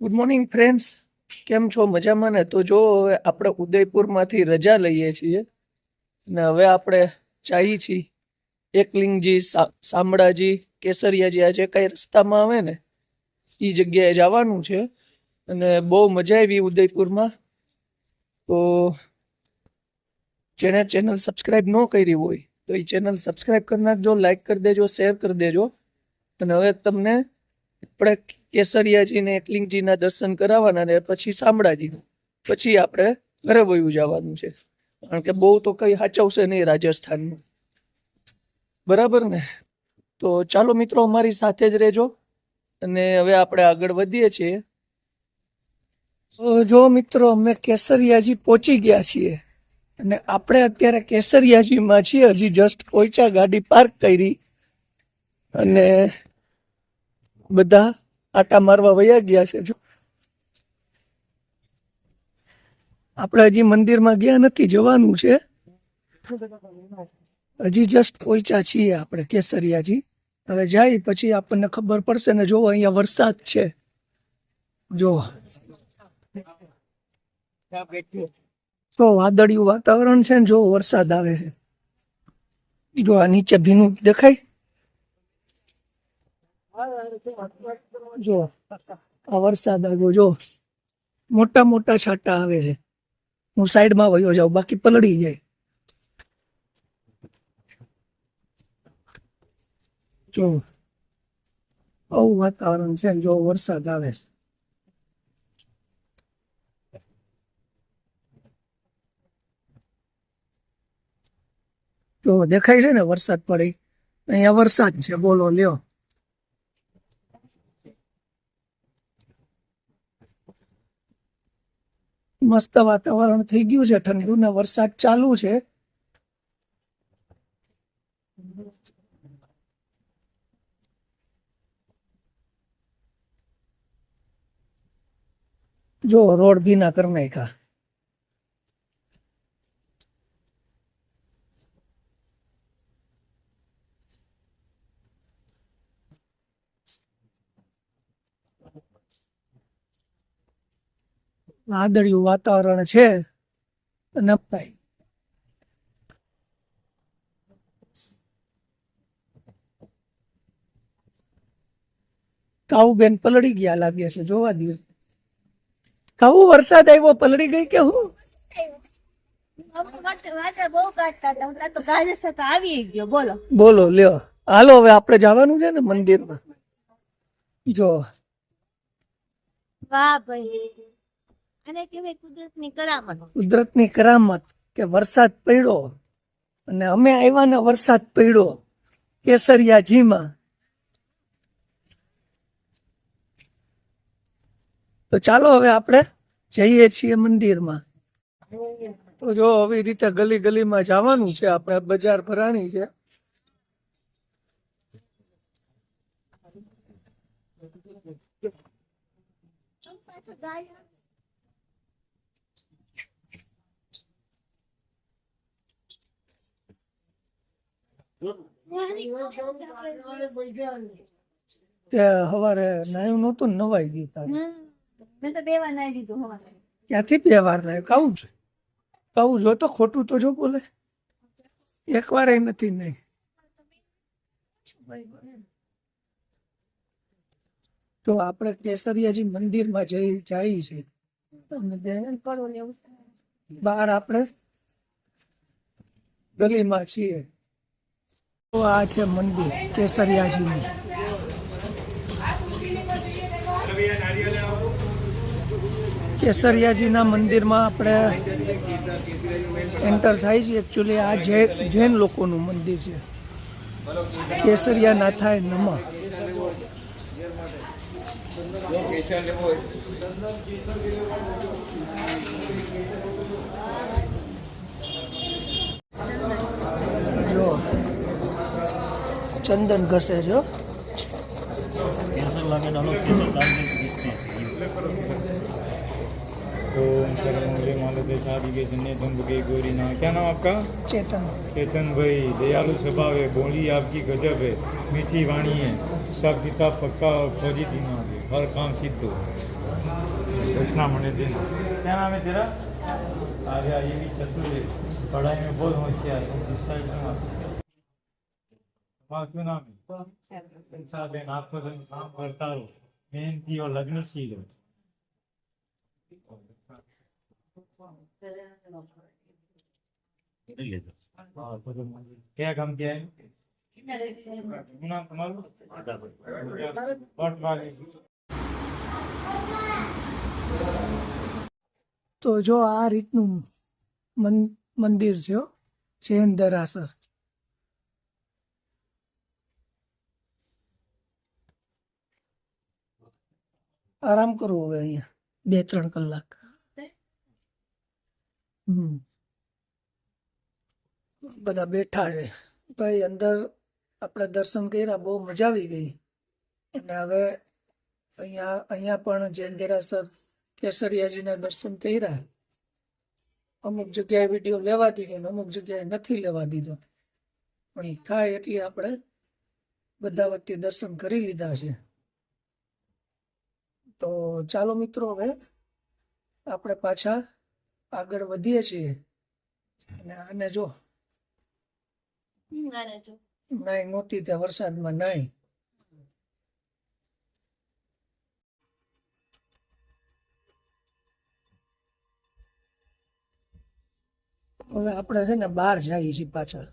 Good morning friends, કેમ છો? મજામાં ને? તો જો હવે આપણે ઉદયપુરમાંથી રજા લઈએ છીએ અને હવે આપણે જઈએ છીએ એકલિંગજી, શામળાજી, કેસરિયાજી, આ જે કઈ રસ્તામાં આવે ને એ જગ્યાએ જવાનું છે અને બહુ મજા આવી ઉદયપુરમાં. તો જેને ચેનલ સબસ્ક્રાઈબ ન કરી હોય તો એ ચેનલ સબસ્ક્રાઈબ કરી નાખજો, લાઈક કરી દેજો, શેર કરી દેજો. અને હવે તમને આપણે કેસરિયાજીને એકલિંગજીના દર્શન કરાવવાના ને પછી શામળાજીનું, પછી આપણે ઘરે વયું જવાનું છે, કારણ કે બહુ તો કઈ સાચવશે નહીં રાજસ્થાનમાં. બરાબર ને? તો ચાલો મિત્રો, અમારી સાથે જ રહેજો અને હવે આપણે આગળ વધીએ છીએ. તો જો મિત્રો, અમે કેસરિયાજી પહોંચી ગયા છીએ અને આપણે અત્યારે કેસરિયાજીમાં છીએ. હજી જસ્ટ પહોંચ્યા, ગાડી પાર્ક કરી અને બધા આટા મારવા વયા ગયા છે. જો આપણે હજી મંદિરમાં ગયા નથી, જવાનું છે. હજી જસ્ટ પહોંચ્યા છીએ આપણે કેસરિયાજી. હવે જાય પછી આપણને ખબર પડશે ને. જોવો, અહીંયા વરસાદ છે. જો વાદળિયું વાતાવરણ છે ને, જો વરસાદ આવે છે. જો આ નીચે ભીનું દેખાય, જો આ વરસાદ આવ્યો, જો મોટા મોટા છાંટા આવે છે. હું સાઈડમાં વયો જાઉં, બાકી પલળી જાય. જો આવું વાતાવરણ છે, જો વરસાદ આવે છે. જો દેખાય છે ને વરસાદ પડી, અહીંયા વરસાદ છે. બોલો લ્યો. મસ્ત વાતાવરણ થઈ ગયું છે, ઠંડુ ને વરસાદ ચાલુ છે. જો રોડ ભીના કરી નાખ્યા. વાદળિયું વાતાવરણ છે અને કાઉ બેન પલળી ગયા લાગે છે. જોવા દે. કાઉ, વરસાદ આવ્યો, પલળી ગઈ કે હું? બોલો લ્યો. હાલો, હવે આપણે જવાનું છે ને મંદિરમાં. જો વાહ ભાઈ, અને કેવી કુદરતની કરામત. કુદરતની કરામત કે વરસાદ પડ્યો અને અમે આવ્યા ને વરસાદ પડ્યો કેસરિયાજીમાં. તો ચાલો હવે આપણે જઈએ છીએ મંદિરમાં. તો જો આવી રીતે ગલી ગલીમાં જવાનું છે આપણે. બજાર ભરાણી છે. તે સવારે નાયું નહોતું, નવાઈ દીધા. મેં તો 2 વાર નાઈ દીધું હવારે. ક્યાંથી 2 વાર નાયું? કહું છું, કહું જો તો ખોટું તો જો બોલે. 1 વાર નથી નહીં. તો આપણે કેસરિયાજી મંદિરમાં જઈએ છીએ. બહાર આપણે ગલીમાં છીએ. તો આ છે મંદિર કેસરિયાજીનું. કેસરિયાજીના મંદિરમાં આપણે એન્ટર થાય છે. એકચ્યુઅલી આ જૈન લોકોનું મંદિર છે. કેસરિયા નાથાય નમઃ. જો ચંદન ઘસે જો. क्या नाम आपका? चेतन. चेतन भाई, दयालु स्वभाव है, बोली आपकी गजब है, मीठी वाणी है, सब किताब पक्का और फौजी दिमाग है, हर काम सिद्ध हो। दक्षिणामणि देना। क्या नाम है तेरा? आर्या। ये भी चतुर है, पढ़ाई में बहुत होशियार है। दूसरा तुम्हारा क्यों नाम है? साहब आपको काम करता हो, मेहनती और लग्नशील हो। क्या काम किया है? नाम तुम्हारा? તો જો આ રીતનું મંદિર છે હો, જૈન દેરાસર. આરામ કરવો હવે અહીંયા 2-3 કલાક. બધા બેઠા છે ભાઈ. અંદર આપણે દર્શન કર્યા, બહુ મજા આવી ગઈ. અને હવે અહીંયા પણ જૈન દેરાસર કેસરિયાજીના દર્શન કર્યા. અમુક જગ્યાએ વિડીયો લેવા દીધો ને અમુક જગ્યાએ નથી લેવા દીધો, પણ થાય એટલે આપણે બધા વચ્ચે દર્શન કરી લીધા છે. તો ચાલો મિત્રો, હવે આપણે પાછા આગળ વધીએ છીએ. અને આને જો નાઈ નહોતી ત્યાં વરસાદમાં નાઈ. હવે આપણે છે ને બહાર જઈએ છીએ પાછા.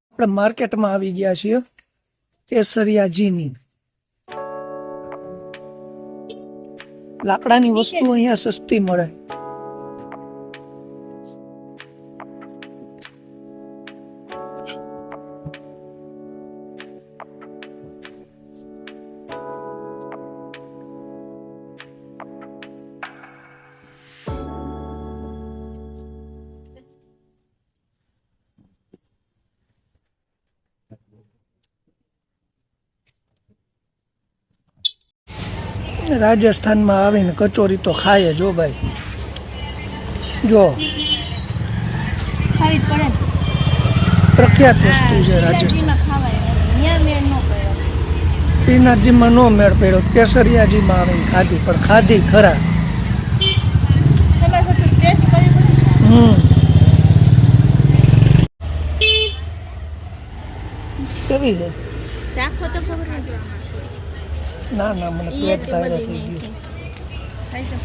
આપણે માર્કેટમાં આવી ગયા છીએ કેસરિયાજીની. લાકડાની વસ્તુ અહીંયા સસ્તી મળે. રાજસ્થાનમાં આવીને કચોરી તો ખાય જો ભાઈ. જો ખાવી જ પડે ને. પ્રખ્યાત વસ્તુ છે રાજસ્થાન. શ્રીનાથજીમાં ખાવાય, અહીંયા મેળ ન પડ્યો. શ્રીનાથજીમાં નો મેળ પડ્યો, કેસરિયાજીમાં આવીને ખાધી, પણ ખાધી ખરા. તમારે થોડું ટેસ્ટ કરવી પડે. કેવી છે? ચાખો તો ખબર નથી. ના ના, મને ઈ પેટ એટલી ધાર્યા બધી થઈ નહીં ગયું. ખાઈ જાઓ.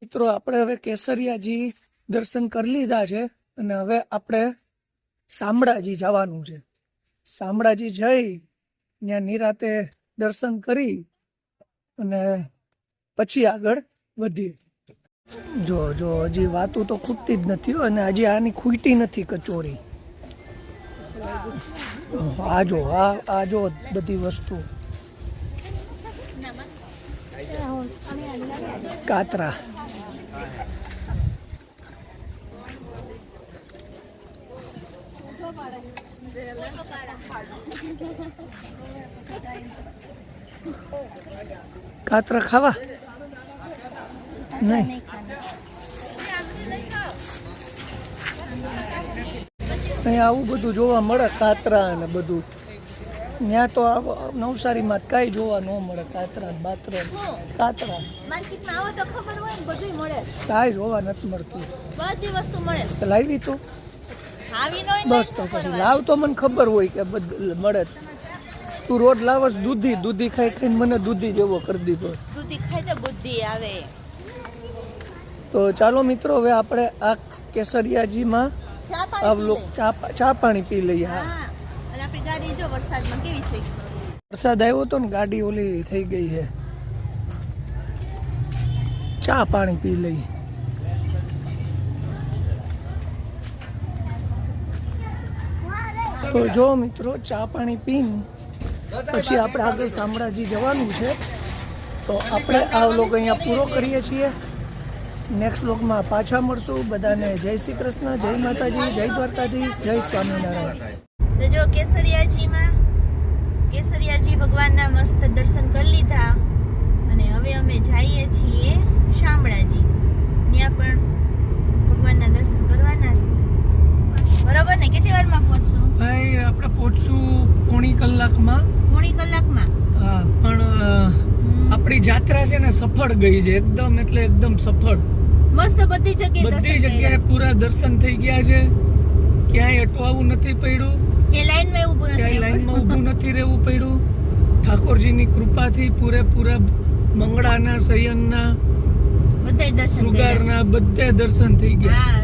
મિત્રો, આપણે હવે કેસરિયાજી દર્શન કરી લીધા છે અને હવે આપણે શામળાજી જવાનું છે. શામળાજી જઈ ત્યાં નિરાતે દર્શન કરી અને પછી આગળ વધીએ. જો જો હજી વાતું તો ખૂટતી જ નથી હો. અને હજી આની ખૂટી નથી કચોરી. આ જો આ જો બધી વસ્તુ. કાતરા, કાતરા ખાવા નહીં. અહીંયા આવું બધું જોવા મળે, કાતરા અને બધું. ત્યાં તો નવસારીમાં કાંઈ જોવા ન મળે. કાતરા બાતરા કાતરા માર્કેટમાં આવો તો ખબર હોય ને, બધું મળે. કાંઈ જોવા નથી મળતું. બધી વસ્તુ મળે. તો લાવી તું ખાવી ન હોય ને બસ. તો પછી લાવ તો મને ખબર હોય કે બધું મળે. તું રોજ લાવસ દૂધી, દૂધી ખાઈ ખાઈને મને દૂધી જેવો કરી દીધો. સુધી ખાઈ તો બુદ્ધિ આવે. તો ચાલો મિત્રો, હવે આપણે આ કેસરિયાજીમાં ચા આ પાણી લોક ચા પાણી પી લઈએ. હા, હા. અને આપણી ગાડી જો વરસાદમાં કેવી થઈ ગઈ. વરસાદ આવ્યો તો ને ગાડી ઓલી થઈ ગઈ છે. ચા પાણી પી લઈએ. તો જો મિત્રો, ચા પાણી પીને પછી આપણે આગળ શામળાજી જવાનું છે. તો આપણે આ વ્લોગ અહીંયા પૂરો કરીએ છીએ. નેક્સ્ટ વ્લોગમાં પાછા મળશું. બધાને જય શ્રી કૃષ્ણ, જય માતાજી, જય દ્વારકાધીશ, જય સ્વામિનારાયણ. તો જો કેસરિયાજી ભગવાનના મસ્ત દર્શન કરી લીધા અને હવે અમે જઈએ છીએ શામળાજી. ત્યાં પણ ભગવાનના દર્શન કરવાના છે. બરોબર ને? કેટલી વારમાં પહોંચશું? ભાઈ આપણે પહોંચશું પોણી કલાકમાં. પોણી કલાકમાં? હા, પણ આપણી જાત્રા છે ને સફળ ગઈ છે એકદમ, એટલે એકદમ સફળ. મસ્ત બધી જગ્યાએ પૂરા દર્શન થઈ ગયા છે. ક્યાંય અટવાવું નથી પડ્યું, કે લાઈનમાં ઊભું નથી રહેવું પડ્યું. ઠાકોરજીની કૃપાથી પૂરેપૂરા મંગળાના, શયનના, બધે દર્શન શૃંગારના બધે દર્શન થઈ ગયા. હા,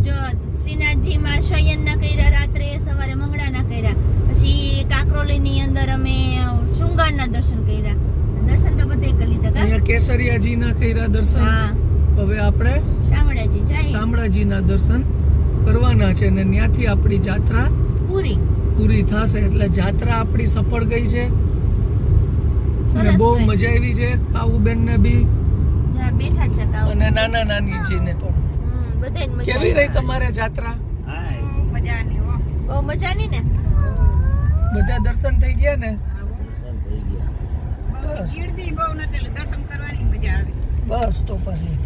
જો શ્રીનાથજીમાં શયનના કર્યા, રાત્રે સવારે મંગળાના કર્યા, પછી કાકરોલીની અંદર અમે શૃંગારના દર્શન કર્યા. દર્શન તો બધે કરી લીધા. અહીંયા કેસરિયાજીના કર્યા દર્શન. હા, હવે આપણે શામળાજીના દર્શન કરવાના છે અને ત્યાંથી આપણી જાત્રા પૂરી થશે. એટલે જાત્રા આપણી સફળ ગઈ છે અને બહુ મજા આવી છે. કાવુબેન ને બી બેઠા છે અને નાના નાનીજીને પણ. કેવી રહી તમારે જાત્રા? બહુ મજાની ને? બધા દર્શન થઈ ગયા ને? બસ તો પછી